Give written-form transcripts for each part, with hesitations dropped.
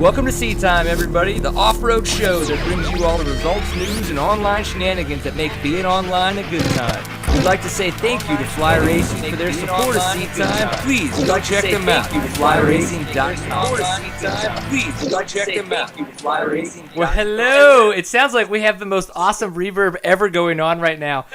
Welcome to Seat Time, everybody, the off-road show that brings you all the results, news, and online shenanigans that make being online a good time. We'd like to say thank you to Fly Racing for their support of Seat Time. Please go check them out. FlyRacing.com. Well, hello. It sounds like we have the most awesome reverb ever going on right now.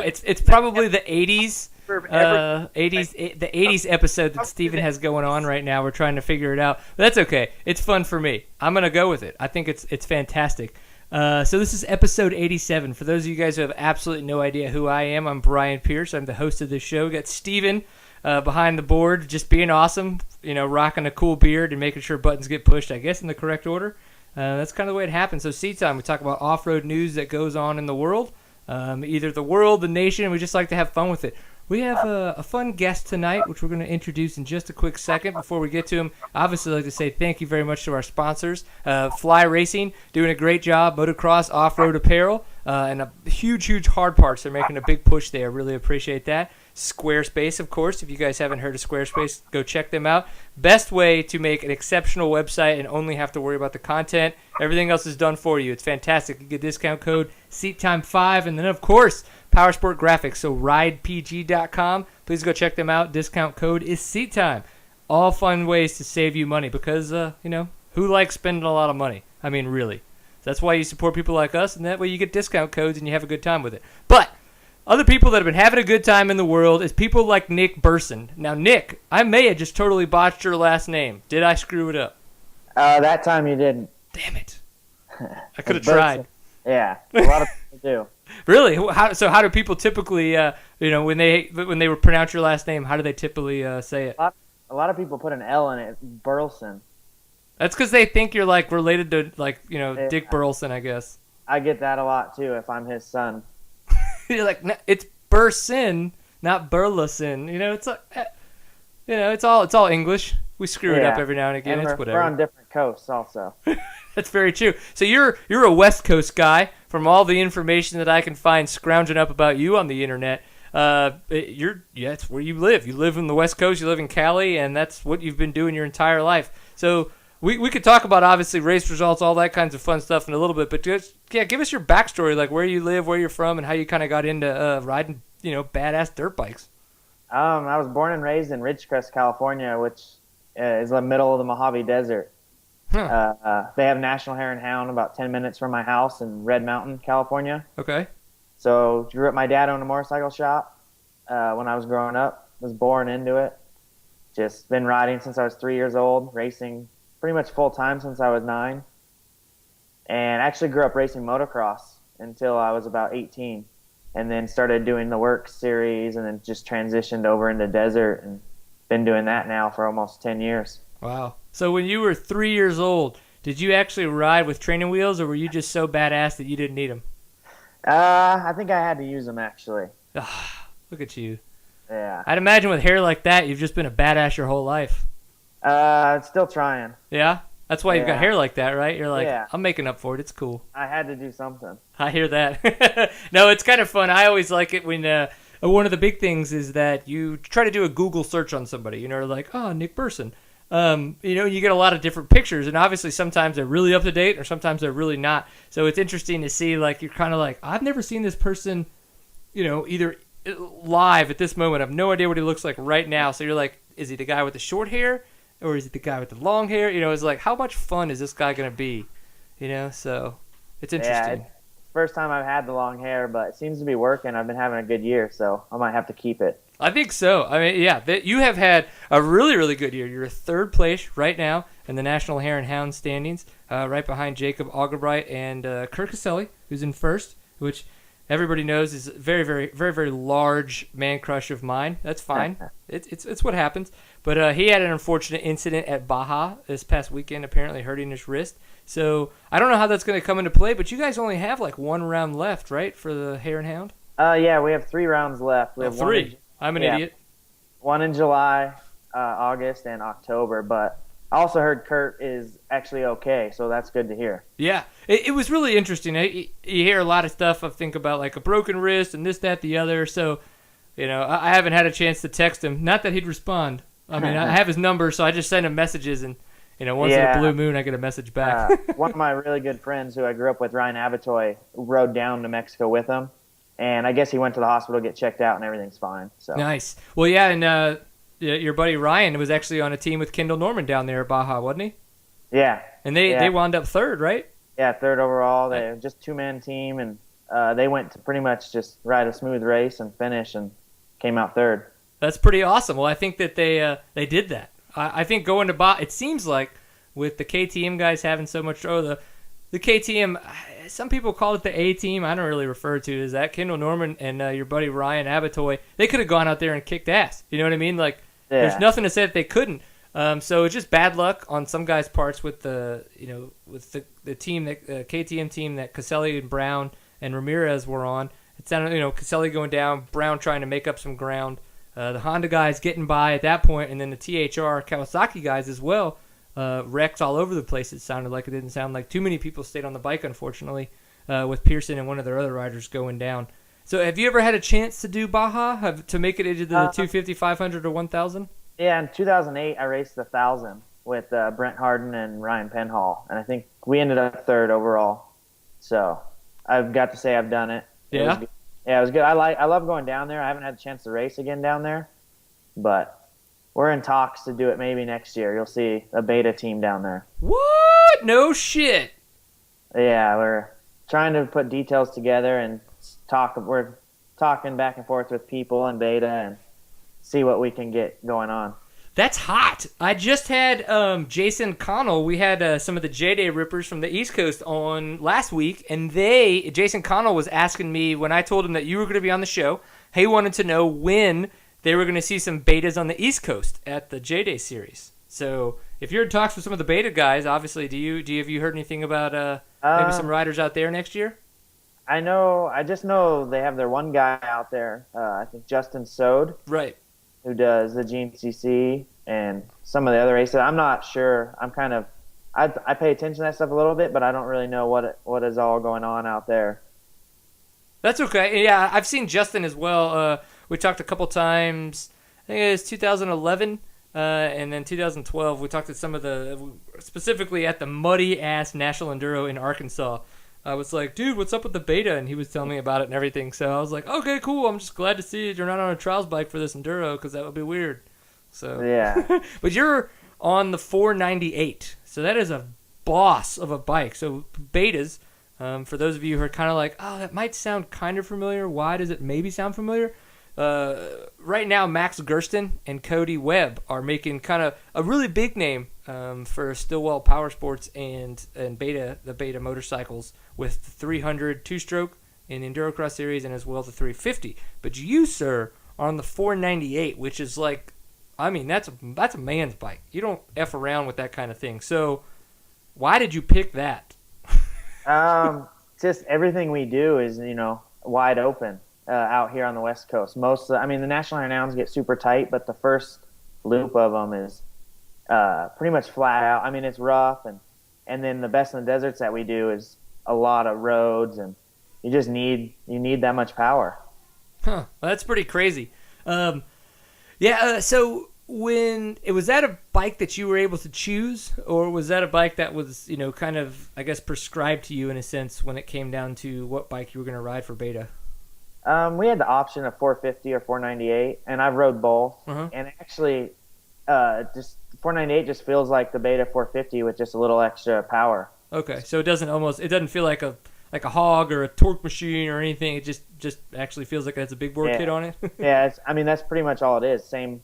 It's probably the 80s. The 80s episode that Steven has going on right now. We're trying to figure it out. But that's okay. It's fun for me. I'm going to go with it. I think it's fantastic. So this is episode 87. For those of you guys who have absolutely no idea who I am, I'm Brian Pierce. I'm the host of this show. We got Steven behind the board, just being awesome, rocking a cool beard and making sure buttons get pushed, I guess, in the correct order. That's kind of the way it happens. So Seat Time, we talk about off-road news that goes on in the world, either the world, the nation, and we just like to have fun with it. We have a fun guest tonight, which we're going to introduce in just a quick second. Before we get to him, obviously I'd like to say thank you very much to our sponsors. Fly Racing, doing a great job, motocross, off-road apparel, and a huge hard parts. They're making a big push there. Really appreciate that. Squarespace, of course. If you guys haven't heard of Squarespace, go check them out. Best way to make an exceptional website and only have to worry about the content. Everything else is done for you. It's fantastic. You get discount code SEATTIME5, and then, of course, Powersport Graphics, so ridepg.com. Please go check them out. Discount code is SEATTIME. All fun ways to save you money because, who likes spending a lot of money? I mean, really. That's why you support people like us, and that way you get discount codes and you have a good time with it. But other people that have been having a good time in the world is people like Nick Burson. Now, Nick, I may have just totally botched your last name. Did I screw it up? That time you didn't. Damn it. I could have tried. Yeah, a lot of people do. Really? How do people typically, when they pronounce your last name, how do they typically say it? A lot of people put an L in it, Burson. That's because they think you're related to Dick Burleson, I guess. I get that a lot too if I'm his son. You're like, no, it's Burson, not Burleson. It's all English. We screw it up every now and again. And it's whatever. We're on different coasts also. That's very true. So you're a West Coast guy. From all the information that I can find scrounging up about you on the internet, it's where you live. You live in the West Coast. You live in Cali, and that's what you've been doing your entire life. So we could talk about obviously race results, all that kinds of fun stuff in a little bit. But give us your backstory, like where you live, where you're from, and how you kind of got into riding, badass dirt bikes. I was born and raised in Ridgecrest, California, which is the middle of the Mojave Desert. Huh. They have National Hare and Hound about 10 minutes from my house in Red Mountain, California. Okay. So grew up, my dad owned a motorcycle shop when I was growing up. Was born into it. Just been riding since I was 3 years old, racing pretty much full time since I was 9. And actually grew up racing motocross until I was about 18. And then started doing the Works series and then just transitioned over into desert and been doing that now for almost 10 years. Wow. So when you were 3 years old, did you actually ride with training wheels, or were you just so badass that you didn't need them? I think I had to use them, actually. Look at you. Yeah. I'd imagine with hair like that, you've just been a badass your whole life. Still trying. Yeah? That's why you've got hair like that, right? You're like, yeah. I'm making up for it. It's cool. I had to do something. I hear that. No, it's kind of fun. I always like it when one of the big things is that you try to do a Google search on somebody. Like, Nick Burson. You get a lot of different pictures, and obviously sometimes they're really up to date or sometimes they're really not. So it's interesting to see, like, you're kind of like, I've never seen this person, either live at this moment. I have no idea what he looks like right now. So you're like, is he the guy with the short hair or is he the guy with the long hair? It's like, how much fun is this guy going to be? So it's interesting. Yeah, it's the first time I've had the long hair, but it seems to be working. I've been having a good year, so I might have to keep it. I think so. I mean, yeah, you have had a really, really good year. You're third place right now in the National Hare and Hound standings, right behind Jacob Augerbright and Kirk Caselli, who's in first, which everybody knows is a very, very, very, very large man crush of mine. That's fine. It's what happens. But he had an unfortunate incident at Baja this past weekend, apparently hurting his wrist. So I don't know how that's going to come into play, but you guys only have like one round left, right, for the Hare and Hound? Yeah, we have 3 rounds left. We have 3. I'm an idiot. One in July, August, and October. But I also heard Kurt is actually okay, so that's good to hear. Yeah, it was really interesting. You hear a lot of stuff. I think about like a broken wrist and this, that, the other. So, I haven't had a chance to text him. Not that he'd respond. I mean, I have his number, so I just send him messages, and Once in a blue moon, I get a message back. One of my really good friends who I grew up with, Ryan Abatoy, rode down to Mexico with him. And I guess he went to the hospital to get checked out, and everything's fine. So nice. Well, yeah, and your buddy Ryan was actually on a team with Kendall Norman down there at Baja, wasn't he? Yeah. And they wound up third, right? Yeah, third overall. They were just 2-man team, and they went to pretty much just ride a smooth race and finish, and came out third. That's pretty awesome. Well, I think that they did that. I think going to Baja, it seems like with the KTM guys having so much, the KTM, some people call it the A team. I don't really refer to it as that. Kendall Norman and your buddy Ryan Abatoy, they could have gone out there and kicked ass. You know what I mean? Like, there's nothing to say that they couldn't. So it's just bad luck on some guys' parts with the team, that KTM team that Caselli and Brown and Ramirez were on. It sounded, Caselli going down, Brown trying to make up some ground. The Honda guys getting by at that point, and then the THR Kawasaki guys as well. Wrecks all over the place. It sounded like. It didn't sound like too many people stayed on the bike, unfortunately, with Pearson and one of their other riders going down. So have you ever had a chance to do Baja, to make it into the 250, 500, or 1,000? Yeah, in 2008, I raced the 1,000 with Brent Harden and Ryan Penhall, and I think we ended up third overall. So I've got to say I've done it. Yeah? It was good. I love going down there. I haven't had a chance to race again down there, but we're in talks to do it maybe next year. You'll see a beta team down there. What? No shit. Yeah, we're trying to put details together and we're talking back and forth with people in beta and see what we can get going on. That's hot. I just had Jason Connell. We had some of the J-Day rippers from the East Coast on last week, and Jason Connell was asking me when I told him that you were going to be on the show, he wanted to know when they were going to see some betas on the East Coast at the J-Day series. So if you're in talks with some of the beta guys, obviously, have you heard anything about maybe some riders out there next year? I just know they have their one guy out there, I think Justin Sode. Right. Who does the GNCC and some of the other races. I'm not sure. I pay attention to that stuff a little bit, but I don't really know what is all going on out there. That's okay. Yeah, I've seen Justin as well. We talked a couple times. I think it was 2011, and then 2012. We talked to some of specifically at the muddy-ass National Enduro in Arkansas. I was like, dude, what's up with the beta? And he was telling me about it and everything. So I was like, okay, cool. I'm just glad to see you're not on a trials bike for this Enduro because that would be weird. So yeah. But you're on the 498. So that is a boss of a bike. So betas, for those of you who are kind of like, oh, that might sound kind of familiar. Why does it maybe sound familiar? Right now, Max Gersten and Cody Webb are making kind of a really big name for Stillwell Power Sports and the beta motorcycles with the 300 two-stroke in the Endurocross series and as well as the 350. But you, sir, are on the 498, which is like, I mean, that's a man's bike. You don't F around with that kind of thing. So why did you pick that? Just everything we do is, wide open. Out here on the West Coast. The National Renowns get super tight, but the first loop of them is pretty much flat out. I mean, it's rough, and then the Best in the Deserts that we do is a lot of roads, and you just need that much power. Huh, that's pretty crazy. So was that a bike that you were able to choose, or was that a bike that was, kind of, I guess, prescribed to you in a sense when it came down to what bike you were going to ride for beta? We had the option of 450 or 498, and I've rode both. Uh-huh. And actually, just 498 just feels like the Beta 450 with just a little extra power. Okay, so it doesn't feel like a hog or a torque machine or anything. It just actually feels like it has a big bore kit on it. Yeah, that's pretty much all it is. Same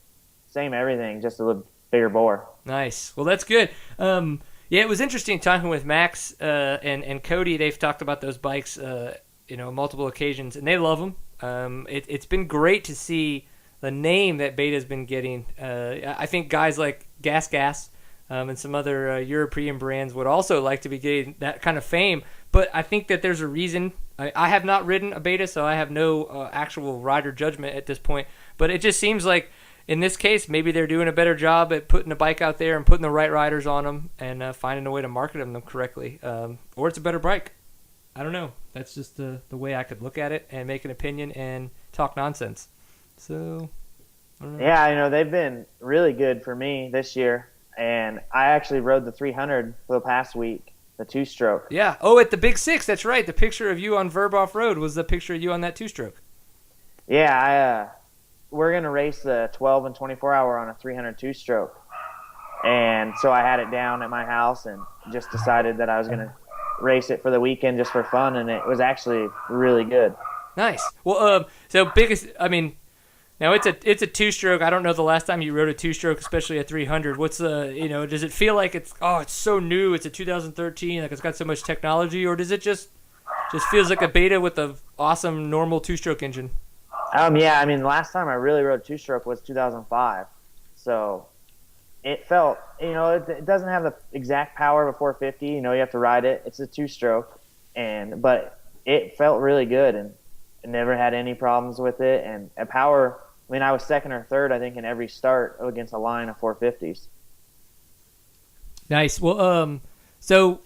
everything, just a little bigger bore. Nice. Well, that's good. It was interesting talking with Max and Cody. They've talked about those bikes. Multiple occasions, and they love them. It's been great to see the name that Beta's been getting. I think guys like Gas and some other European brands would also like to be getting that kind of fame, but I think that there's a reason. I have not ridden a Beta, so I have no actual rider judgment at this point, but it just seems like in this case, maybe they're doing a better job at putting a bike out there and putting the right riders on them and finding a way to market them correctly, or it's a better bike. I don't know. That's just the way I could look at it and make an opinion and talk nonsense. So, I don't know. Yeah, they've been really good for me this year. and I actually rode the 300 for the past week, the two-stroke. Yeah. Oh, at the Big Six. That's right. The picture of you on Verb Off-Road was the picture of you on that two-stroke. Yeah, we're gonna race the 12 and 24 hour on a 300 two-stroke, and so I had it down at my house and just decided that I was gonna race it for the weekend just for fun, and it was actually really good. Nice. Well, so biggest. I mean, now it's a two-stroke. I don't know the last time you rode a two-stroke, especially a 300. What's does it feel like it's so new? It's a 2013. Like it's got so much technology, or does it just feels like a beta with a awesome normal two-stroke engine? Yeah, I mean, the last time I really rode two-stroke was 2005, so it felt, it doesn't have the exact power of a 450. You have to ride it. It's a two-stroke, but it felt really good, and I never had any problems with it. And at power, I mean, I was second or third, I think, in every start against a line of 450s. Nice. Well, so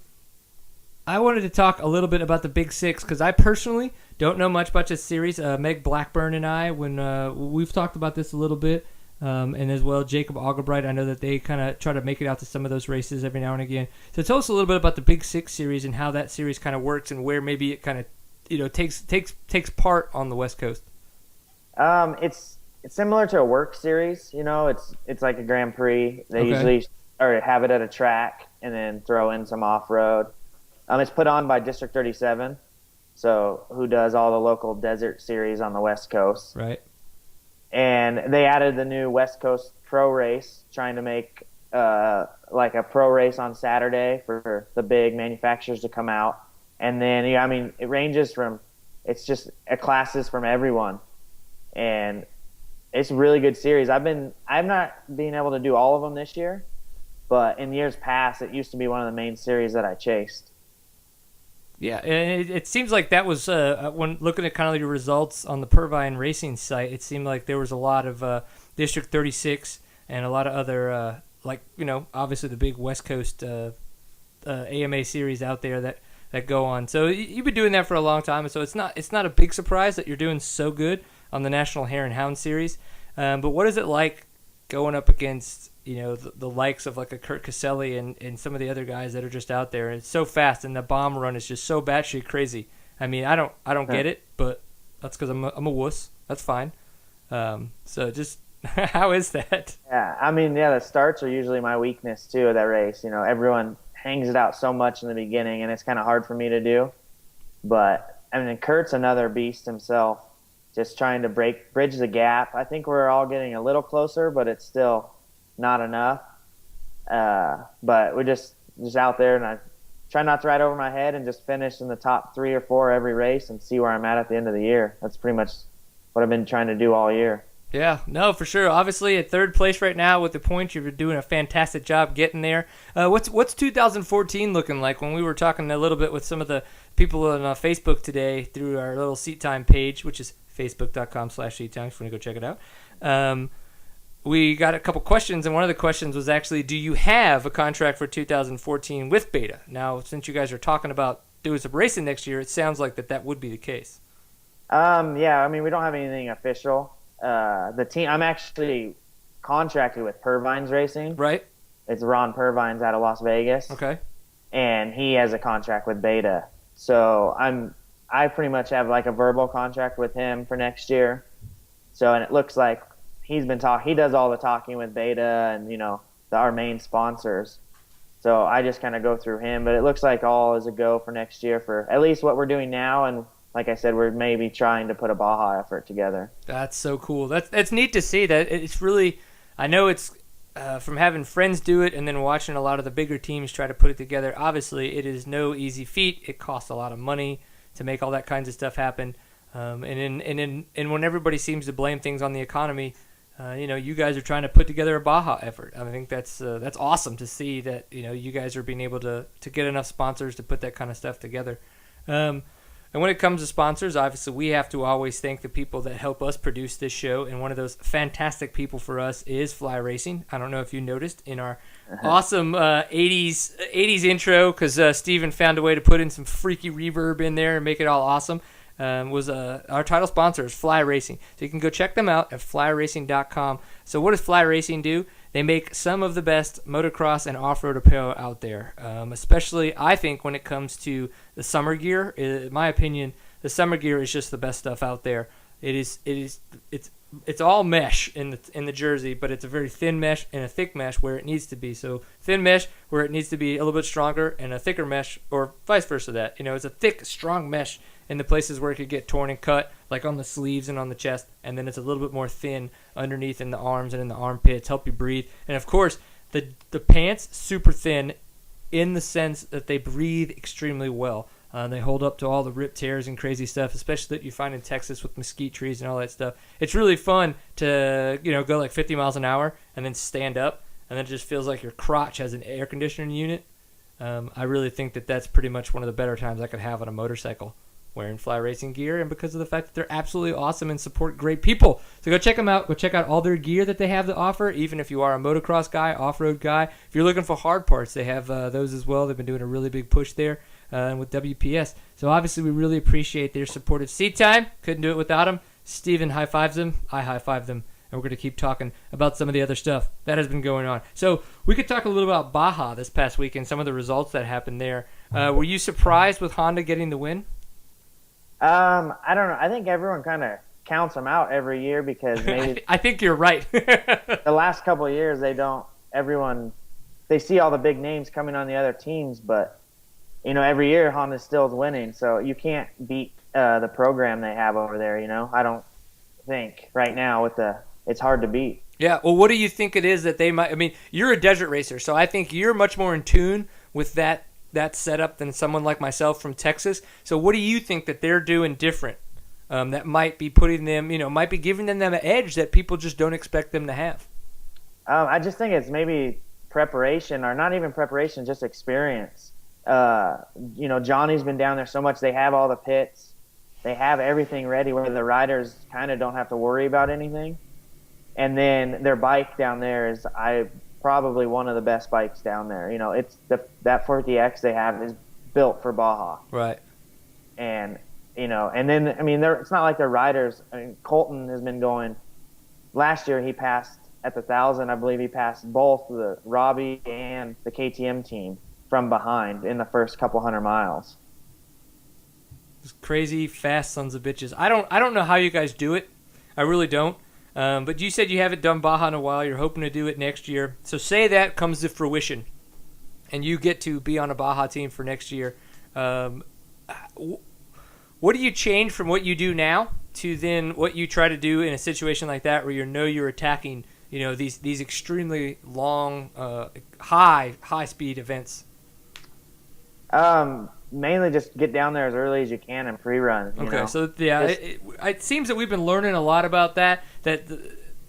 I wanted to talk a little bit about the Big Six because I personally don't know much about this series. Meg Blackburn and I, when we've talked about this a little bit, and as well Jacob Algebright, I know that they kind of try to make it out to some of those races every now and again. So tell us a little bit about the Big Six series and how that series kind of works and where maybe it kind of takes part on the West Coast. It's similar to a work series. It's like a Grand Prix. They usually have it at a track and then throw in some off-road. It's put on by District 37, so who does all the local desert series on the West Coast. Right. And they added the new West Coast Pro Race, trying to make like a pro race on Saturday for the big manufacturers to come out. And then, it ranges from, it's just classes from everyone. And it's a really good series. I'm not being able to do all of them this year, but in years past, it used to be one of the main series that I chased. Yeah, and it seems like that was, when looking at kind of your results on the Purvine Racing site, it seemed like there was a lot of District 36 and a lot of other, obviously the big West Coast AMA series out there that go on. So you've been doing that for a long time, so it's not a big surprise that you're doing so good on the National Hare and Hound series. But what is it like going up against the likes of like a Kurt Caselli and some of the other guys that are just out there? And it's so fast, and the bomb run is just so batshit crazy. I mean, I don't get it, but that's because I'm a wuss. That's fine. So just how is that? Yeah, I mean, the starts are usually my weakness too of that race. Everyone hangs it out so much in the beginning, and it's kind of hard for me to do. But I mean, Kurt's another beast himself, just trying to bridge the gap. I think we're all getting a little closer, but it's still not enough. But we're just out there, and I try not to ride over my head and just finish in the top 3 or 4 every race and see where I'm at the end of the year. That's pretty much what I've been trying to do all year. Yeah, no, for sure. Obviously, at third place right now with the points, you're doing a fantastic job getting there. What's 2014 looking like? When we were talking a little bit with some of the people on Facebook today through our little Seat Time page, which is facebook.com/seattime, if you want to go check it out. We got a couple questions, and one of the questions was actually, do you have a contract for 2014 with Beta? Now, since you guys are talking about doing some racing next year, it sounds like that would be the case. Yeah, I mean, we don't have anything official. The team, I'm actually contracted with Purvines Racing. Right. It's Ron Purvines out of Las Vegas. Okay. And he has a contract with Beta. So I pretty much have like a verbal contract with him for next year. So, and it looks like he does all the talking with Beta and, our main sponsors. So I just kind of go through him, but it looks like all is a go for next year for at least what we're doing now. And like I said, we're maybe trying to put a Baja effort together. That's so cool. That's neat to see. That it's really, I know it's from having friends do it and then watching a lot of the bigger teams try to put it together. Obviously, it is no easy feat. It costs a lot of money to make all that kinds of stuff happen. And when everybody seems to blame things on the economy, you guys are trying to put together a Baja effort. I think that's awesome to see that you guys are being able to get enough sponsors to put that kind of stuff together. And when it comes to sponsors, obviously we have to always thank the people that help us produce this show. And one of those fantastic people for us is Fly Racing. I don't know if you noticed in our awesome 80s intro, because Steven found a way to put in some freaky reverb in there and make it all awesome. Was our title sponsor is Fly Racing. So you can go check them out at flyracing.com. So what does Fly Racing do? they make some of the best motocross and off-road apparel out there. Especially, I think, when it comes to the summer gear. In my opinion, the summer gear is just the best stuff out there. It's all mesh in the jersey, but it's a very thin mesh and a thick mesh where it needs to be. So thin mesh where it needs to be a little bit stronger, and a thicker mesh, or vice versa. That it's a thick, strong mesh in the places where it could get torn and cut, like on the sleeves and on the chest, and then it's a little bit more thin underneath in the arms and in the armpits, help you breathe. And of course, the pants super thin in the sense that they breathe extremely well. They hold up to all the rip tears and crazy stuff, especially that you find in Texas with mesquite trees and all that stuff. It's really fun to go like 50 miles an hour and then stand up, and then it just feels like your crotch has an air conditioning unit. I really think that that's pretty much one of the better times I could have on a motorcycle, wearing fly racing gear, and because of the fact that they're absolutely awesome and support great people. So go check them out. Go check out all their gear that they have to offer, even if you are a motocross guy, off-road guy. If you're looking for hard parts, they have those as well. They've been doing a really big push there. With WPS. So obviously we really appreciate their support of Seat Time. Couldn't do it without them. Steven high-fives them. I high-five them. And we're going to keep talking about some of the other stuff that has been going on. So we could talk a little about Baja this past weekend, some of the results that happened there. Were you surprised with Honda getting the win? I don't know. I think everyone kind of counts them out every year because maybe I think you're right. the last couple of years they see all the big names coming on the other teams, but every year Honda still is winning, so you can't beat the program they have over there. I don't think right now it's hard to beat. Yeah. Well, what do you think it is that they might? I mean, you're a desert racer, so I think you're much more in tune with that setup than someone like myself from Texas. So, what do you think that they're doing different that might be putting them, might be giving them an edge that people just don't expect them to have? I just think it's maybe preparation, or not even preparation, just experience. Johnny's been down there so much. They have all the pits. They have everything ready where the riders kind of don't have to worry about anything. And then their bike down there is probably one of the best bikes down there. It's that 40X they have is built for Baja. Right. And, and then, it's not like their riders. Colton has been going. Last year he passed at the 1,000. I believe he passed both the Robbie and the KTM team from behind in the first couple 100 miles. Those crazy fast sons of bitches. I don't know how you guys do it. I really don't. But you said you haven't done Baja in a while. You're hoping to do it next year. So say that comes to fruition, and you get to be on a Baja team for next year. What do you change from what you do now to then what you try to do in a situation like that where you're attacking these extremely long, high speed events? Mainly just get down there as early as you can and pre-run. Okay, so yeah, it seems that we've been learning a lot about that.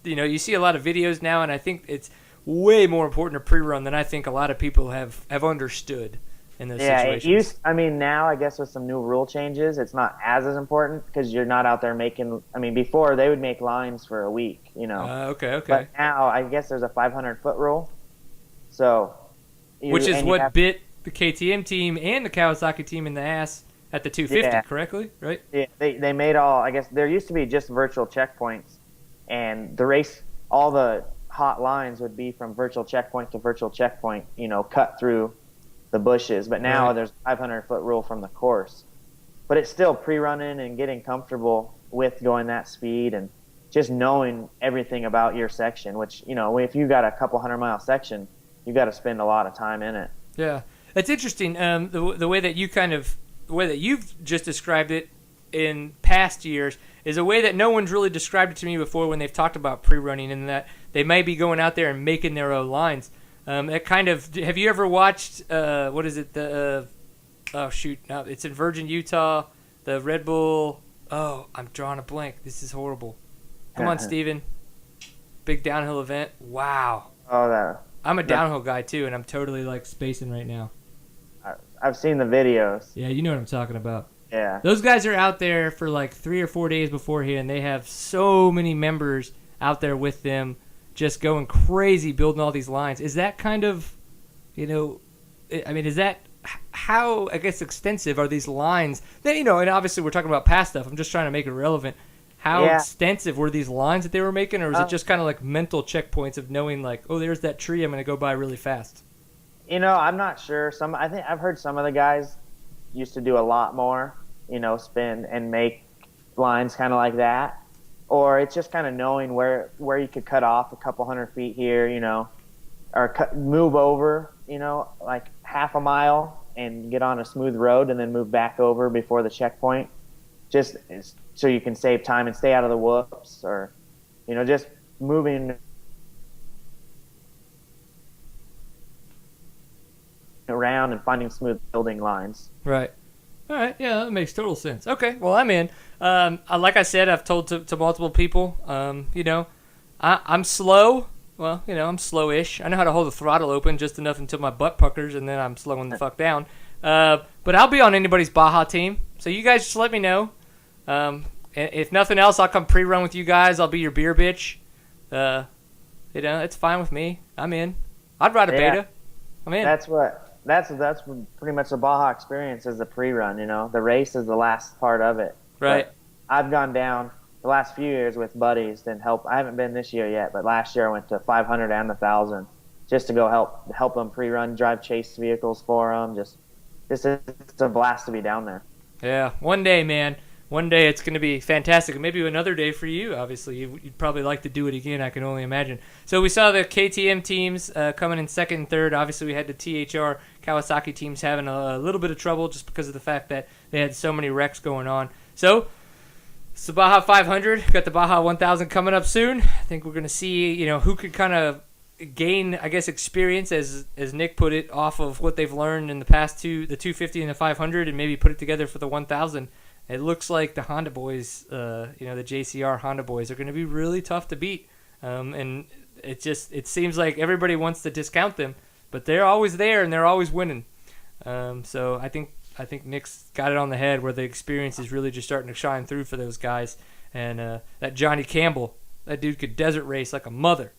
You see a lot of videos now, and I think it's way more important to pre-run than I think a lot of people have understood in those situations. Now I guess with some new rule changes, it's not as important because you're not out there making. Before they would make lines for a week. Okay. But now I guess there's a 500-foot rule. So. Which is what bit the KTM team and the Kawasaki team in the ass at the 250, correctly, right? Yeah, they made I guess there used to be just virtual checkpoints, and the race, all the hot lines would be from virtual checkpoint to virtual checkpoint, cut through the bushes. But now there's a 500-foot rule from the course. But it's still pre-running and getting comfortable with going that speed and just knowing everything about your section, which, if you got a couple 100-mile section, you got to spend a lot of time in it. Yeah. It's interesting, the way that you've just described it in past years is a way that no one's really described it to me before when they've talked about pre-running, and that they may be going out there and making their own lines. Have you ever watched, what is it, it's in Virgin, Utah, the Red Bull, I'm drawing a blank. This is horrible. Come on, Steven. Big downhill event. Wow. I'm a downhill guy, too, and I'm totally, spacing right now. I've seen the videos. Yeah, you know what I'm talking about. Yeah. Those guys are out there for 3 or 4 days beforehand. They have so many members out there with them just going crazy building all these lines. Is that kind of, is that how, I guess, extensive are these lines? That, and obviously we're talking about past stuff. I'm just trying to make it relevant. how Yeah. extensive were these lines that they were making, or was it just kind of like mental checkpoints of knowing like, oh, there's that tree I'm going to go by really fast? I'm not sure. I think I've heard some of the guys used to do a lot more, spin and make lines kind of like that. Or it's just kind of knowing where you could cut off a couple 100 feet here, or move over, like half a mile and get on a smooth road and then move back over before the checkpoint, just so you can save time and stay out of the whoops, or, just moving around and finding smooth building lines. Right. All right. Yeah, that makes total sense. Okay. Well, I'm in. Like I said, I've told to multiple people, I'm slow. Well, I'm slowish. I know how to hold the throttle open just enough until my butt puckers, and then I'm slowing the fuck down. But I'll be on anybody's Baja team. So you guys just let me know. If nothing else, I'll come pre-run with you guys. I'll be your beer bitch. It's fine with me. I'm in. I'd ride a beta. I'm in. That's pretty much the Baja experience is the pre-run. The race is the last part of it. Right. But I've gone down the last few years with buddies and help. I haven't been this year yet, but last year I went to 500 and 1,000 just to go help them pre-run, drive chase vehicles for them. Just it's a blast to be down there. Yeah, one day, man. One day it's going to be fantastic. And maybe another day for you, obviously. You'd probably like to do it again, I can only imagine. So we saw the KTM teams coming in second and third. Obviously, we had the THR Kawasaki teams having a little bit of trouble just because of the fact that they had so many wrecks going on. So it's the Baja 500. Got the Baja 1000 coming up soon. I think we're going to see, who could kind of gain, I guess, experience, as Nick put it, off of what they've learned in the past the 250 and the 500, and maybe put it together for the 1000. It looks like the Honda boys, the JCR Honda boys, are going to be really tough to beat. And it seems like everybody wants to discount them, but they're always there and they're always winning. So I think Nick's got it on the head, where the experience is really just starting to shine through for those guys. And that Johnny Campbell, that dude could desert race like a mother.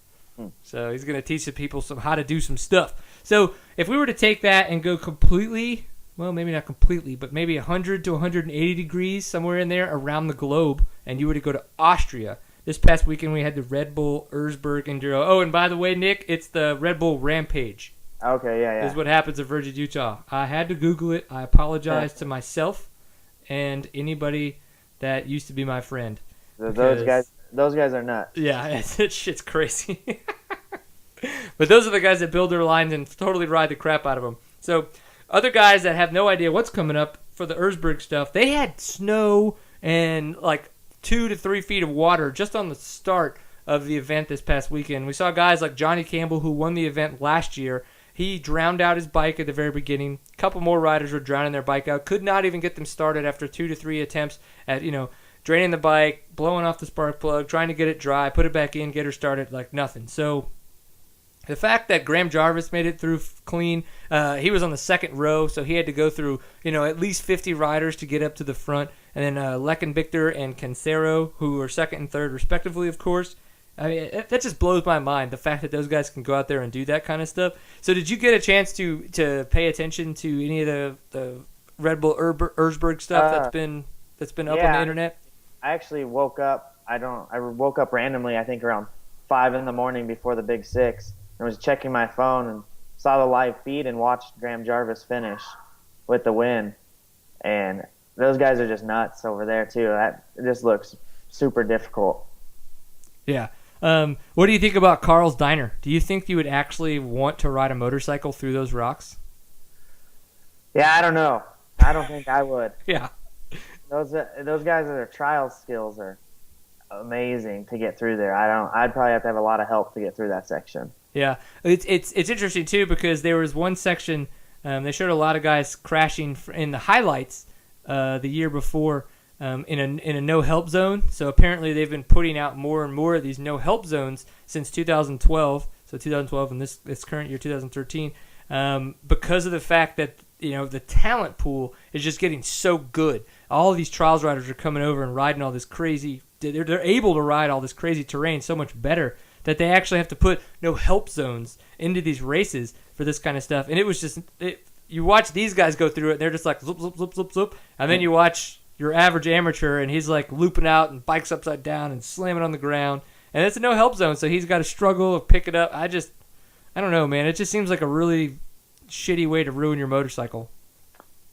So he's going to teach the people how to do some stuff. So if we were to take that and go completely, well, maybe not completely, but maybe 100 to 180 degrees, somewhere in there around the globe, and you were to go to Austria. This past weekend we had the Red Bull Erzberg Enduro. Oh, and by the way, Nick, it's the Red Bull Rampage. Okay, yeah. This is what happens in Virgin, Utah. I had to Google it. I apologize to myself and anybody that used to be my friend. Those guys are nuts. Yeah, that shit's crazy. But those are the guys that build their lines and totally ride the crap out of them. So other guys that have no idea what's coming up for the Erzberg stuff, they had snow and like 2 to 3 feet of water just on the start of the event this past weekend. We saw guys like Johnny Campbell, who won the event last year. He drowned out his bike at the very beginning. A couple more riders were drowning their bike out. Could not even get them started after 2 to 3 attempts at, draining the bike, blowing off the spark plug, trying to get it dry, put it back in, get her started, like nothing. So the fact that Graham Jarvis made it through clean, he was on the second row, so he had to go through, at least 50 riders to get up to the front. And then Leckenbichter and Cancero, who were second and third respectively, of course. I mean, that just blows my mind, the fact that those guys can go out there and do that kind of stuff. So did you get a chance to pay attention to any of the Red Bull Erzberg stuff that's been up on the internet? I actually woke up. I woke up randomly, I think around 5 in the morning before the Big Six, and was checking my phone and saw the live feed and watched Graham Jarvis finish with the win. And those guys are just nuts over there too. That just looks super difficult. Yeah. What do you think about Carl's Diner? Do you think you would actually want to ride a motorcycle through those rocks? Yeah, I don't know. I don't think I would. Yeah. Those guys' their trial skills are amazing to get through there. I'd probably have to have a lot of help to get through that section. Yeah, it's interesting too, because there was one section they showed a lot of guys crashing in the highlights the year before in a no help zone. So apparently they've been putting out more and more of these no help zones since 2012. So 2012 and this current year 2013, because of the fact that the talent pool is just getting so good. All of these trials riders are coming over and riding all this crazy. They're able to ride all this crazy terrain so much better that they actually have to put no help zones into these races for this kind of stuff. And it was just you watch these guys go through it, and they're just like zoop, zoop, zoop, zoop, zoop. And then you watch your average amateur, and he's like looping out and bikes upside down and slamming on the ground. And it's a no help zone, so he's got to struggle to pick it up. I don't know, man. It just seems like a really shitty way to ruin your motorcycle.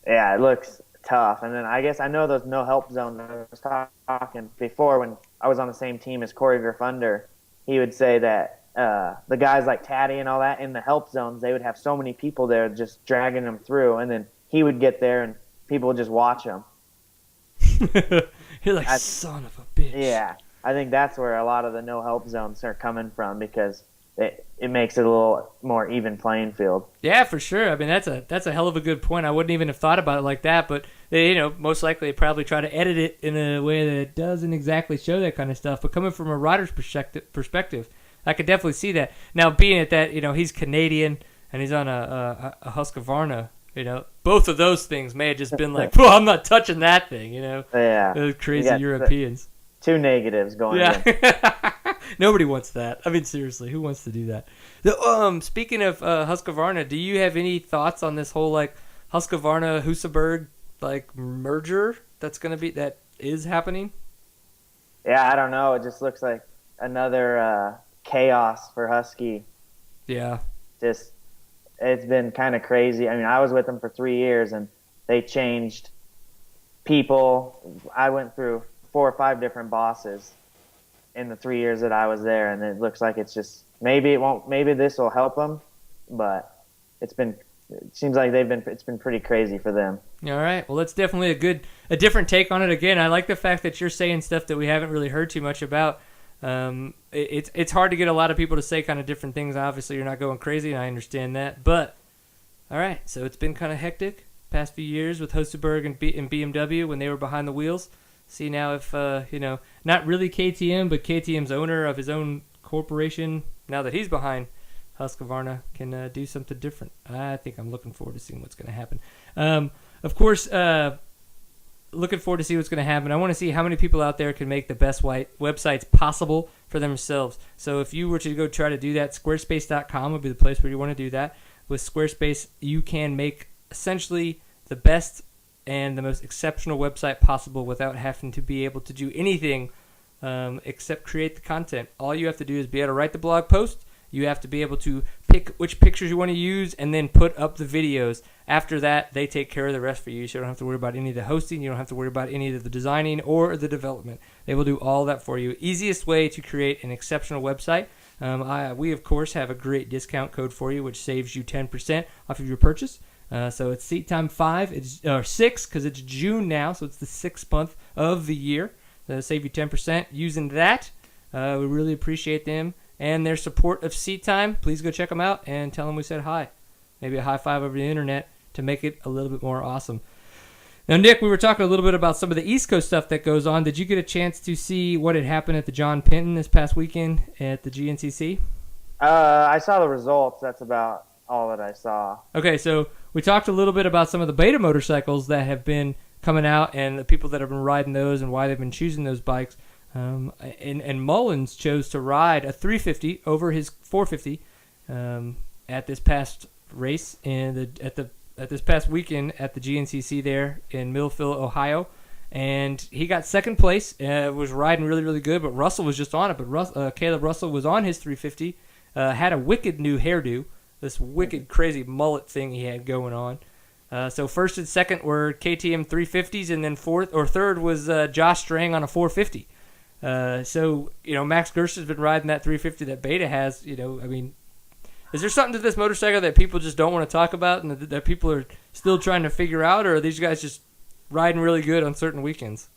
Yeah, it looks tough. And then I guess I know those no help zones. I was talking before when I was on the same team as Corey Gerfunder. He would say that the guys like Taddy and all that in the help zones, they would have so many people there just dragging them through, and then he would get there and people would just watch him. You're like, son of a bitch. Yeah, I think that's where a lot of the no help zones are coming from, because it makes it a little more even playing field. Yeah, for sure. I mean, that's a hell of a good point. I wouldn't even have thought about it like that, but they, most likely they probably try to edit it in a way that it doesn't exactly show that kind of stuff. But coming from a rider's perspective, I could definitely see that. Now, being at that, he's Canadian and he's on a Husqvarna. Both of those things may have just been like, I'm not touching that thing. Yeah, those crazy Europeans. Two negatives going in. Nobody wants that. I mean, seriously, who wants to do that? Speaking of Husqvarna, do you have any thoughts on this whole Husqvarna Husaberg merger that is happening? Yeah, I don't know. It just looks like another chaos for Husky. Yeah. It's been kind of crazy. I mean, I was with them for 3 years, and they changed people. I went through 4 or 5 different bosses in the 3 years that I was there, and it looks like it's just maybe this will help them, but it seems like it's been pretty crazy for them. All right, well, that's definitely a different take on it. Again, I like the fact that you're saying stuff that we haven't really heard too much about. It's hard to get a lot of people to say kind of different things. Obviously, you're not going crazy, and I understand that. But all right, so it's been kind of hectic past few years with Husaberg and BMW when they were behind the wheels. See now if, not really KTM, but KTM's owner of his own corporation, now that he's behind Husqvarna, can do something different. I think I'm looking forward to seeing what's going to happen. Of course, looking forward to see what's going to happen. I want to see how many people out there can make the best websites possible for themselves. So if you were to go try to do that, squarespace.com would be the place where you want to do that. With Squarespace, you can make essentially the best and the most exceptional website possible without having to be able to do anything except create the content. All you have to do is be able to write the blog post. You have to be able to pick which pictures you want to use and then put up the videos. After that, they take care of the rest for you. So you don't have to worry about any of the hosting. You don't have to worry about any of the designing or the development. They will do all that for you. Easiest way to create an exceptional website. We, of course, have a great discount code for you, which saves you 10% off of your purchase. So it's Seat Time 5, it's 6 because it's June now, so it's the 6th month of the year. That'll save you 10% using that. We really appreciate them and their support of Seat Time. Please go check them out and tell them we said hi. Maybe a high five over the internet to make it a little bit more awesome. Now, Nick, we were talking a little bit about some of the East Coast stuff that goes on. Did you get a chance to see what had happened at the John Pinton this past weekend at the GNCC? I saw the results. That's about all that I saw. Okay, so we talked a little bit about some of the beta motorcycles that have been coming out and the people that have been riding those and why they've been choosing those bikes. And Mullins chose to ride a 350 over his 450 at this past race at this past weekend at the GNCC there in Millville, Ohio. And he got second place. Was riding really, really good, but Russell was just on it. But Caleb Russell was on his 350, had a wicked new hairdo, this wicked crazy mullet thing he had going on. So first and second were KTM 350s, and then third was Josh Strang on a 450. So Max Gerson's been riding that 350 that Beta has. Is there something to this motorcycle that people just don't want to talk about and that people are still trying to figure out, or are these guys just riding really good on certain weekends?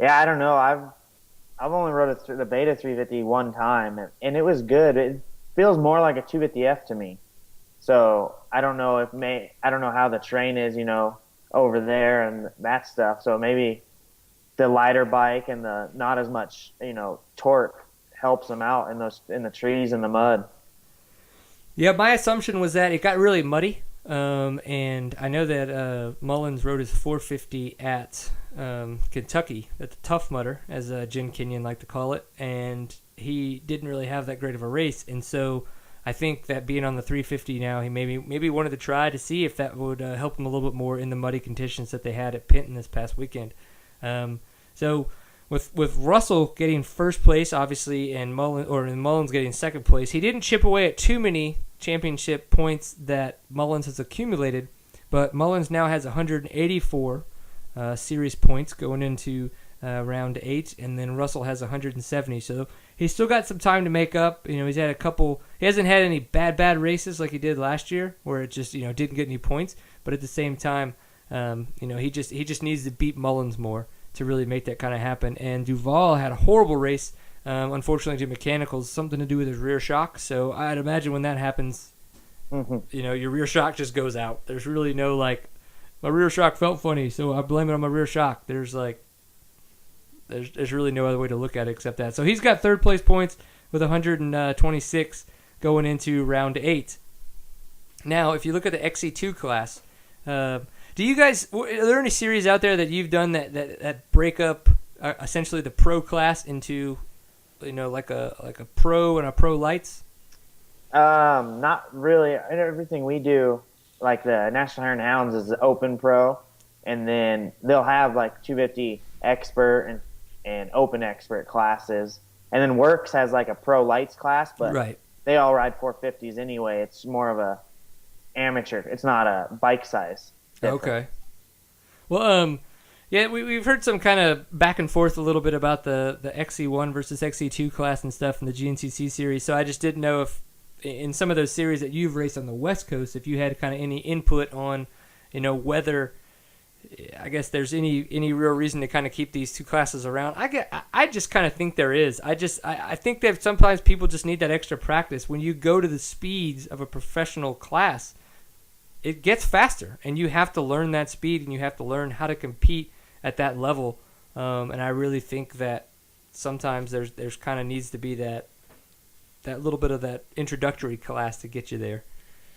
Yeah, I don't know. I've only rode the Beta 350 one time, and it was good. It feels more like a 250F to me. So I don't know how the terrain is, over there and that stuff. So maybe the lighter bike and the not as much, torque helps them out in the trees and the mud. Yeah, my assumption was that it got really muddy, and I know that Mullins rode his 450 at Kentucky, at the Tough Mudder, as Jen Kenyon liked to call it, and he didn't really have that great of a race, and so I think that being on the 350 now, he maybe wanted to try to see if that would help him a little bit more in the muddy conditions that they had at Pint this past weekend. So with Russell getting first place, obviously, and Mullins getting second place, he didn't chip away at too many championship points that Mullins has accumulated, but Mullins now has 184 series points going into round 8, and then Russell has 170. So he's still got some time to make up. He's had he hasn't had any bad races like he did last year, where it just didn't get any points. But at the same time, he just needs to beat Mullins more to really make that kind of happen. And Duval had a horrible race, unfortunately to mechanicals, something to do with his rear shock. So I'd imagine when that happens, your rear shock just goes out. There's really no my rear shock felt funny, so I blame it on my rear shock. There's really no other way to look at it except that. So he's got third place points with 126 going into round 8. Now, if you look at the XC2 class, do you guys? Are there any series out there that you've done that break up essentially the pro class into, like a pro and a pro lights? Not really. Everything we do, like the National Hare and Hounds, is open pro, and then they'll have like 250 expert and open expert classes, and then Works has like a pro lights class, but they all ride 450s anyway. It's more of a amateur. It's not a bike size. Okay. Well, yeah, we've heard some kind of back and forth a little bit about the XC1 versus XC2 class and stuff in the GNCC series. So I just didn't know if in some of those series that you've raced on the West Coast, if you had kind of any input on, whether I guess there's any real reason to kind of keep these two classes around. I just kind of think there is. I think that sometimes people just need that extra practice. When you go to the speeds of a professional class, it gets faster, and you have to learn that speed, and you have to learn how to compete at that level. And I really think that sometimes there's kind of needs to be that little bit of that introductory class to get you there.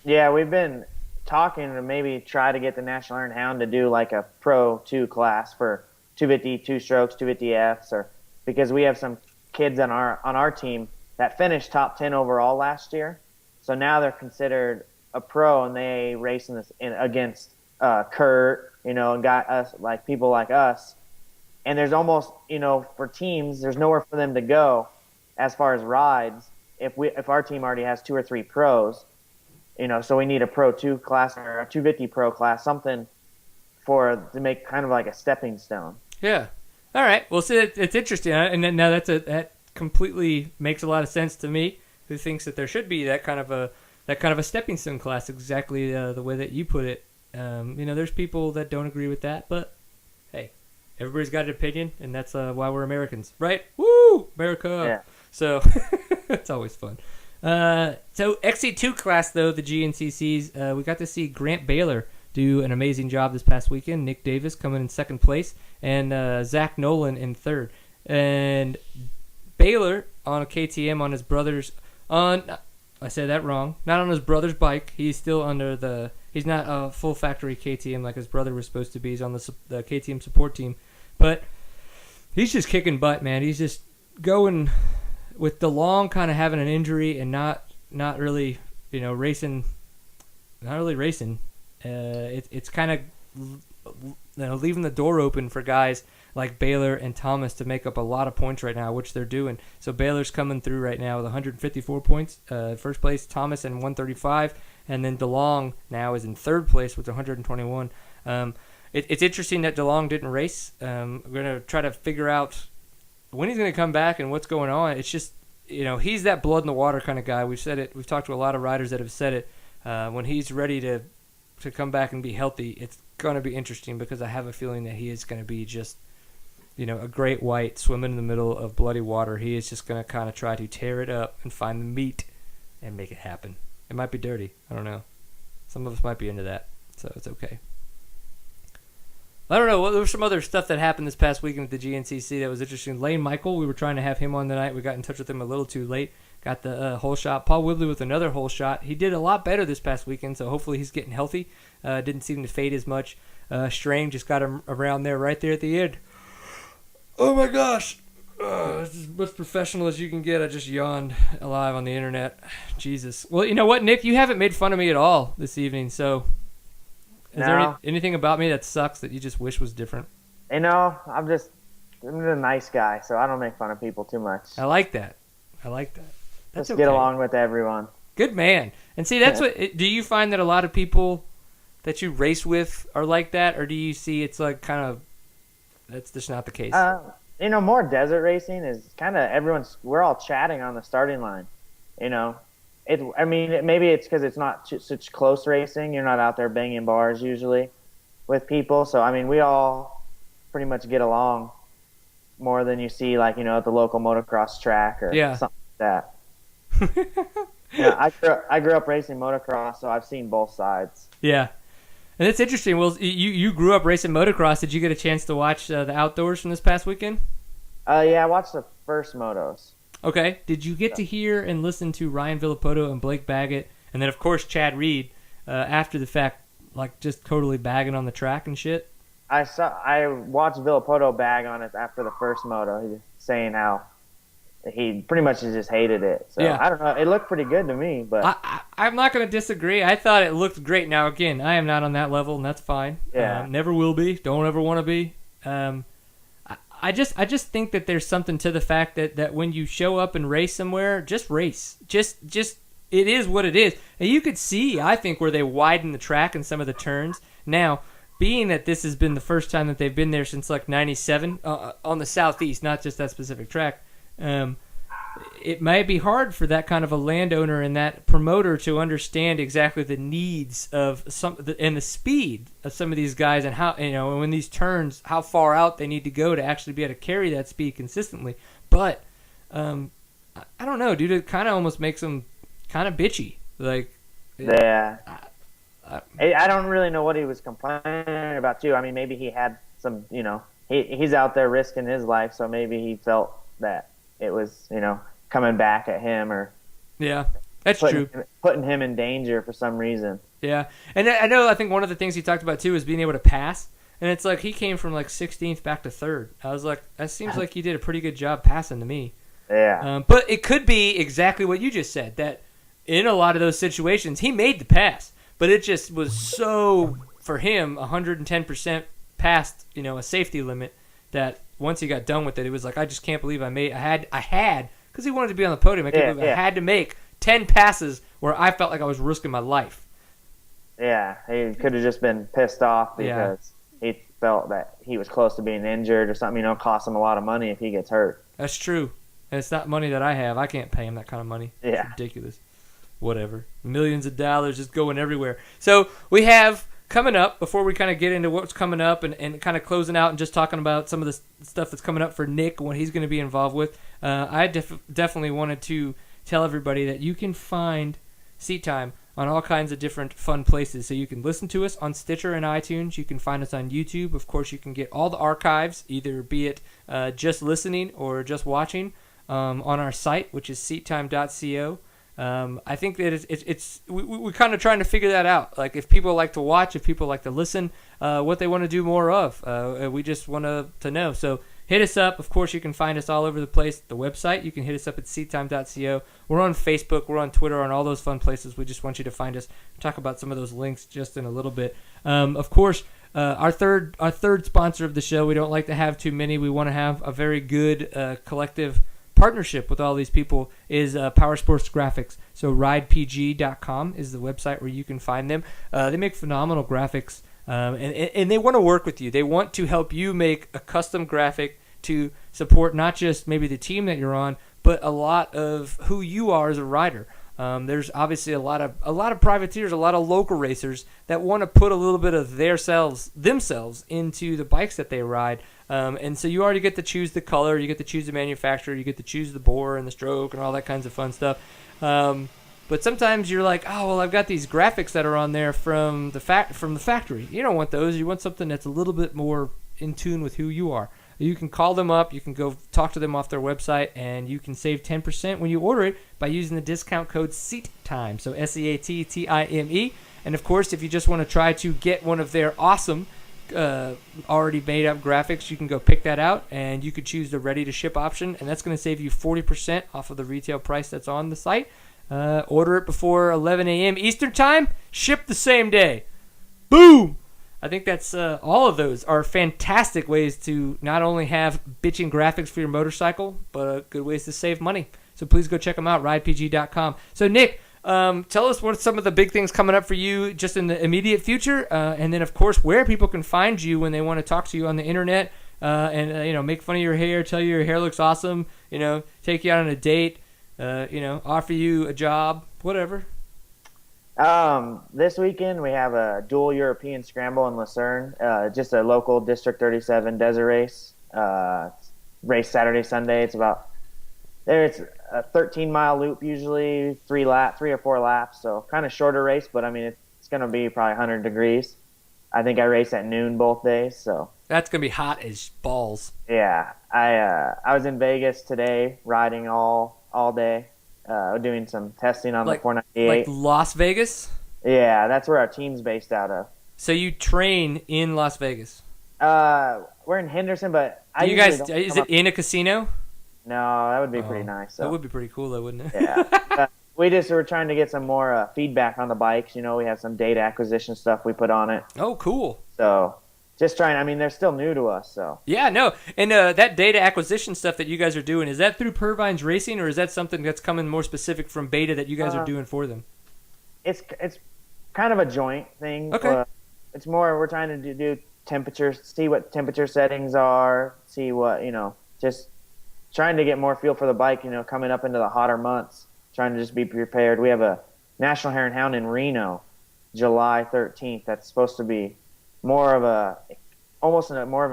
Yeah, we've been talking to maybe try to get the National Hare and Hound to do like a Pro 2 class for 250 two-strokes, 250Fs, or because we have some kids on our team that finished top 10 overall last year. So now they're considered a pro, and they race against Kurt, and got us, like people like us. And there's almost, for teams, there's nowhere for them to go as far as rides if our team already has 2 or 3 pros. So we need a Pro 2 class or a 250 Pro class, something to make kind of like a stepping stone. Yeah. All right. Well, see, it's interesting, and now that completely makes a lot of sense to me, who thinks that there should be that kind of a stepping stone class, exactly the way that you put it. There's people that don't agree with that, but hey, everybody's got an opinion, and that's why we're Americans, right? Woo, America! Yeah. So it's always fun. So XC2 class, though, the GNCCs, we got to see Grant Baylor do an amazing job this past weekend. Nick Davis coming in second place, and Zach Nolan in third. And Baylor on a KTM on his brother's I said that wrong. Not on his brother's bike. He's still he's not a full factory KTM like his brother was supposed to be. He's on the KTM support team, but he's just kicking butt, man. He's just going with DeLong kind of having an injury and not really, racing. Not really racing. It's kind of leaving the door open for guys like Baylor and Thomas to make up a lot of points right now, which they're doing. So Baylor's coming through right now with 154 points, first place. Thomas in 135, and then DeLong now is in third place with 121. It's interesting that DeLong didn't race. We're gonna try to figure out when he's gonna come back and what's going on. It's just he's that blood in the water kind of guy. We've said it. We've talked to a lot of riders that have said it. When he's ready to come back and be healthy, it's gonna be interesting because I have a feeling that he is gonna be just a great white swimming in the middle of bloody water. He is just going to kind of try to tear it up and find the meat and make it happen. It might be dirty. I don't know. Some of us might be into that, so it's okay. I don't know. Well, there was some other stuff that happened this past weekend at the GNCC that was interesting. Lane Michael, we were trying to have him on tonight. We got in touch with him a little too late. Got the whole shot. Paul Whibley with another whole shot. He did a lot better this past weekend, so hopefully he's getting healthy. Didn't seem to fade as much. Strain just got him around there, right there at the end. Oh my gosh. This is as much professional as you can get. I just yawned live on the internet. Jesus. Well, you know what, Nick? You haven't made fun of me at all this evening, so is there anything about me that sucks that you just wish was different? You know, I'm a nice guy, so I don't make fun of people too much. I like that. That's Just get along with everyone. Good man. And see, that's do you find that a lot of people that you race with are like that, or do you see it's like kind of that's just not the case? You know, more desert racing is kind of we're all chatting on the starting line. You know, maybe it's because it's not such close racing. You're not out there banging bars usually with people. So, I mean, we all pretty much get along more than you see, like, you know, at the local motocross track or something like that. Yeah, I grew up racing motocross, so I've seen both sides. Yeah. And it's interesting. Well, you grew up racing motocross. Did you get a chance to watch the outdoors from this past weekend? Yeah, I watched the first motos. Okay. Did you get to hear and listen to Ryan Villapoto and Blake Baggett, and then, of course, Chad Reed, after the fact, like just totally bagging on the track and shit? I watched Villapoto bag on it after the first moto. He was saying how he pretty much just hated it. So I don't know. It looked pretty good to me, but I'm not going to disagree. I thought it looked great. Now, again, I am not on that level, and that's fine. Yeah. Never will be. Don't ever want to be. I just think that there's something to the fact that when you show up and race somewhere, just race. Just it is what it is. And you could see, I think, where they widen the track in some of the turns. Now, being that this has been the first time that they've been there since like '97 on the southeast, not just that specific track. It might be hard for that kind of a landowner and that promoter to understand exactly the needs of and the speed of some of these guys, and how, you know, when these turns, how far out they need to go to actually be able to carry that speed consistently. But I don't know, dude. It kind of almost makes them kind of bitchy. Like, yeah. I don't really know what he was complaining about too. I mean, maybe he had some, you know, he's out there risking his life, so maybe he felt that it was, you know, coming back at him, or that's true, putting him in danger for some reason. Yeah, and I think one of the things he talked about too is being able to pass, and it's like he came from like 16th back to 3rd. I was like, that seems like he did a pretty good job passing to me. Yeah. But it could be exactly what you just said, that in a lot of those situations he made the pass, but it just was so, for him, 110% past, you know, a safety limit, that once he got done with it, it was like, I just can't believe I had, because he wanted to be on the podium, I had to make 10 passes where I felt like I was risking my life. Yeah, he could have just been pissed off because he felt that he was close to being injured or something, you know, cost him a lot of money if he gets hurt. That's true. And it's not money that I have. I can't pay him that kind of money. Yeah. It's ridiculous. Whatever. Millions of dollars just going everywhere. So we have coming up, before we kind of get into what's coming up and kind of closing out and just talking about some of the stuff that's coming up for Nick, what he's going to be involved with, I definitely wanted to tell everybody that you can find Seat Time on all kinds of different fun places. So you can listen to us on Stitcher and iTunes. You can find us on YouTube. Of course, you can get all the archives, either be it just listening or just watching, on our site, which is seattime.co. I think that we're kind of trying to figure that out. Like, if people like to watch, if people like to listen, what they want to do more of. We just want to know. So hit us up. Of course, you can find us all over the place. The website, you can hit us up at seattime.co. We're on Facebook. We're on Twitter, on all those fun places. We just want you to find us. Talk about some of those links just in a little bit. Of course, our third sponsor of the show, we don't like to have too many. We want to have a very good collective partnership with all these people, is Power Sports Graphics. So ridepg.com is the website where you can find them. They make phenomenal graphics, and they want to work with you. They want to help you make a custom graphic to support not just maybe the team that you're on, but a lot of who you are as a rider. There's obviously a lot of privateers, a lot of local racers that want to put a little bit of themselves into the bikes that they ride. And so you already get to choose the color, you get to choose the manufacturer, you get to choose the bore and the stroke and all that kinds of fun stuff. But sometimes you're like, oh, well, I've got these graphics that are on there from the factory. You don't want those. You want something that's a little bit more in tune with who you are. You can call them up. You can go talk to them off their website, and you can save 10% when you order it by using the discount code SEATTIME, so SEATTIME. And, of course, if you just want to try to get one of their awesome already made up graphics. You can go pick that out, and you could choose the ready to ship option, and that's going to save you 40% off of the retail price that's on the site. Order it before 11 a.m. Eastern time, ship the same day. Boom! I think that's all of those are fantastic ways to not only have bitching graphics for your motorcycle, but good ways to save money. So please go check them out, ridepg.com. So Nick, tell us what some of the big things coming up for you just in the immediate future, and then of course where people can find you when they want to talk to you on the internet, and make fun of your hair, tell you your hair looks awesome, take you out on a date, offer you a job, whatever. This weekend we have a dual European scramble in Lucerne, just a local District 37 desert race. Race Saturday, Sunday. It's a 13-mile loop, usually 3 or 4 laps, so kind of shorter race, but I mean it's going to be probably 100 degrees. I think I race at noon both days, so that's going to be hot as balls. Yeah, I was in Vegas today, riding all day. Doing some testing on the 498. Like Las Vegas? Yeah, that's where our team's based out of. So you train in Las Vegas? We're in Henderson, but is it in a casino? No, that would be pretty nice. So. That would be pretty cool, though, wouldn't it? Yeah. We were trying to get some more feedback on the bikes. We have some data acquisition stuff we put on it. Oh, cool. So just trying. I mean, they're still new to us, so. Yeah, no. And that data acquisition stuff that you guys are doing, is that through Purvines Racing, or is that something that's coming more specific from beta that you guys are doing for them? It's kind of a joint thing. Okay. It's more we're trying to do temperatures, see what temperature settings are, see what, just trying to get more feel for the bike, coming up into the hotter months, trying to just be prepared. We have a National Hare and Hound in Reno, July 13th. That's supposed to be more of an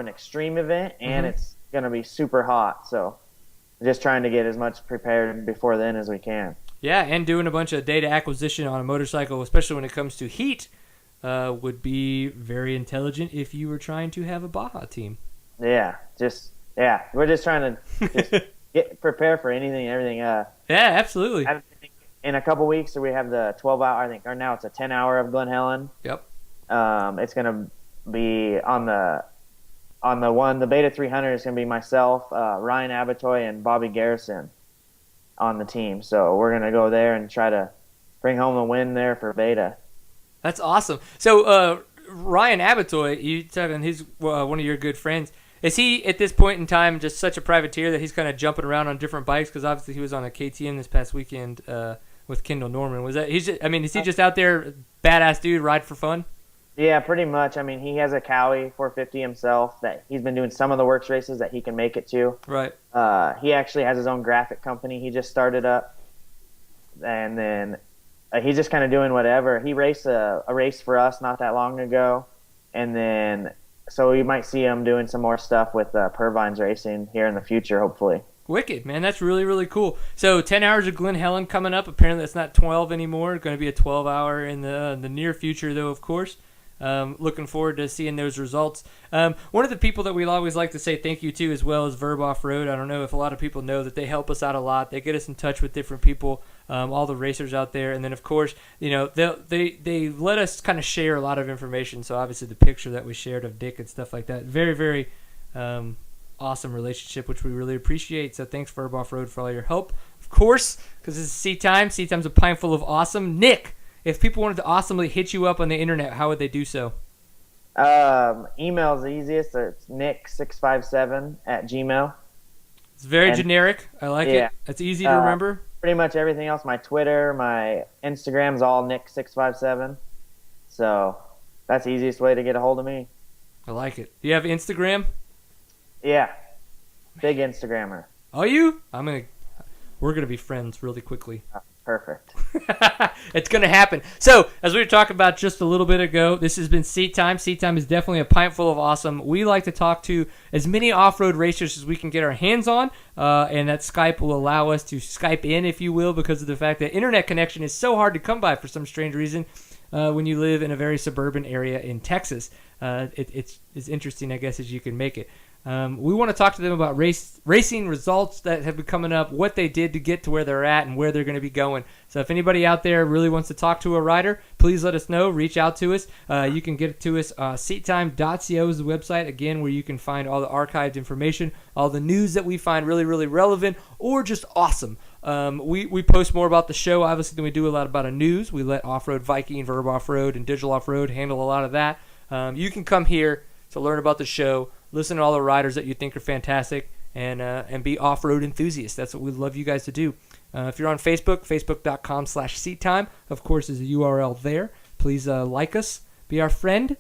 extreme event, and it's going to be super hot. So just trying to get as much prepared before then as we can. Yeah, and doing a bunch of data acquisition on a motorcycle, especially when it comes to heat, would be very intelligent if you were trying to have a Baja team. Yeah, we're just trying to just prepare for anything and everything. Yeah, absolutely. I think in a couple weeks, we have the 12-hour, or now it's a 10-hour of Glen Helen. Yep. It's going to be on the Beta 300 is going to be myself, Ryan Abatoy, and Bobby Garrison on the team. So we're going to go there and try to bring home a win there for Beta. That's awesome. So Ryan Abatoy, you talking? He's one of your good friends. Is he at this point in time just such a privateer that he's kind of jumping around on different bikes? Because obviously he was on a KTM this past weekend with Kendall Norman. Was that? Is he just out there, badass dude, ride for fun? Yeah, pretty much. I mean, he has a Cowie 450 himself that he's been doing some of the works races that he can make it to. Right. He actually has his own graphic company he just started up, and then he's just kind of doing whatever. He raced a race for us not that long ago, and then so you might see him doing some more stuff with Purvines Racing here in the future, hopefully. Wicked, man. That's really, really cool. So 10 hours of Glen Helen coming up. Apparently it's not 12 anymore. It's going to be a 12-hour in the near future, though, of course. Looking forward to seeing those results. One of the people that we always like to say thank you to as well is Verb Off-Road. I don't know if a lot of people know that they help us out a lot. They get us in touch with different people, all the racers out there. And then, of course, they let us kind of share a lot of information. So, obviously, the picture that we shared of Dick and stuff like that, very, very awesome relationship, which we really appreciate. So, thanks, Verb Off-Road, for all your help. Of course, because this is Seat Time. Seat Time's a pint full of awesome. Nick, if people wanted to awesomely hit you up on the internet, how would they do so? Email's the easiest. It's nick657@gmail. It's very generic. I like it. It's easy to remember. Pretty much everything else, my Twitter, my Instagram's all nick657. So that's the easiest way to get a hold of me. I like it. Do you have Instagram? Yeah. Big Instagrammer. Are you? We're gonna be friends really quickly. Perfect. It's going to happen. So, as we were talking about just a little bit ago, this has been Seat Time. Seat Time is definitely a pint full of awesome. We like to talk to as many off-road racers as we can get our hands on, and that Skype will allow us to Skype in, if you will, because of the fact that internet connection is so hard to come by for some strange reason when you live in a very suburban area in Texas. It's as interesting, I guess, as you can make it. We want to talk to them about racing results that have been coming up, what they did to get to where they're at, and where they're going to be going. So if anybody out there really wants to talk to a rider, please let us know. Reach out to us. You can get it to us. Seattime.co is the website, again, where you can find all the archived information, all the news that we find really, really relevant or just awesome. We post more about the show, obviously, than we do a lot about the news. We let Off-Road Viking, Verb Off-Road, and Digital Off-Road handle a lot of that. You can come here to learn about the show, listen to all the riders that you think are fantastic, and be off-road enthusiasts. That's what we'd love you guys to do. If you're on Facebook, facebook.com/seattime, of course, is a URL there. Please like us, be our friend,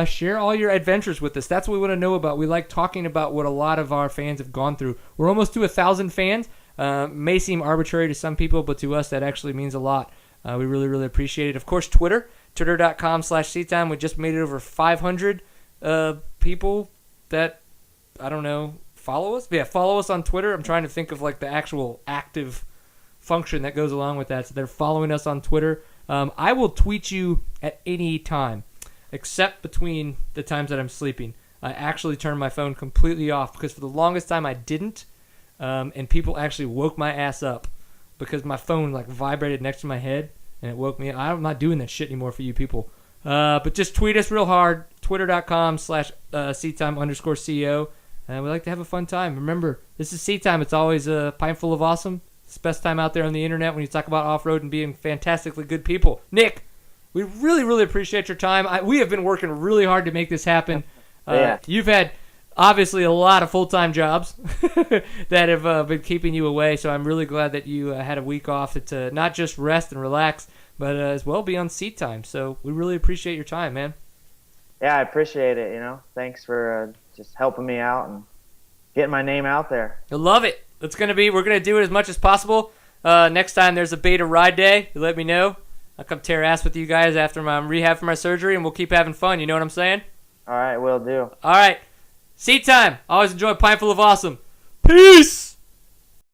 share all your adventures with us. That's what we want to know about. We like talking about what a lot of our fans have gone through. We're almost to 1,000 fans. May seem arbitrary to some people, but to us that actually means a lot. We really, really appreciate it. Of course, twitter.com/seattime. We just made it over 500 people that, I don't know, follow us? Yeah, follow us on Twitter. I'm trying to think of like the actual active function that goes along with that. So they're following us on Twitter. I will tweet you at any time, except between the times that I'm sleeping. I actually turned my phone completely off because for the longest time I didn't, and people actually woke my ass up because my phone like vibrated next to my head and it woke me up. I'm not doing that shit anymore for you people. But just tweet us real hard, twitter.com/seattime_CO. And we like to have a fun time. Remember, this is Seat Time. It's always a pint full of awesome. It's the best time out there on the internet when you talk about off-road and being fantastically good people. Nick, we really, really appreciate your time. We have been working really hard to make this happen. Yeah. You've had, obviously, a lot of full-time jobs that have been keeping you away. So I'm really glad that you had a week off to not just rest and relax, but as well be on Seat Time. So we really appreciate your time, man. Yeah, I appreciate it, Thanks for just helping me out and getting my name out there. I love it. We're going to do it as much as possible. Next time there's a beta ride day, you let me know. I'll come tear ass with you guys after my rehab for my surgery, and we'll keep having fun. You know what I'm saying? All right, will do. All right. Seat Time. Always enjoy a pint full of awesome. Peace!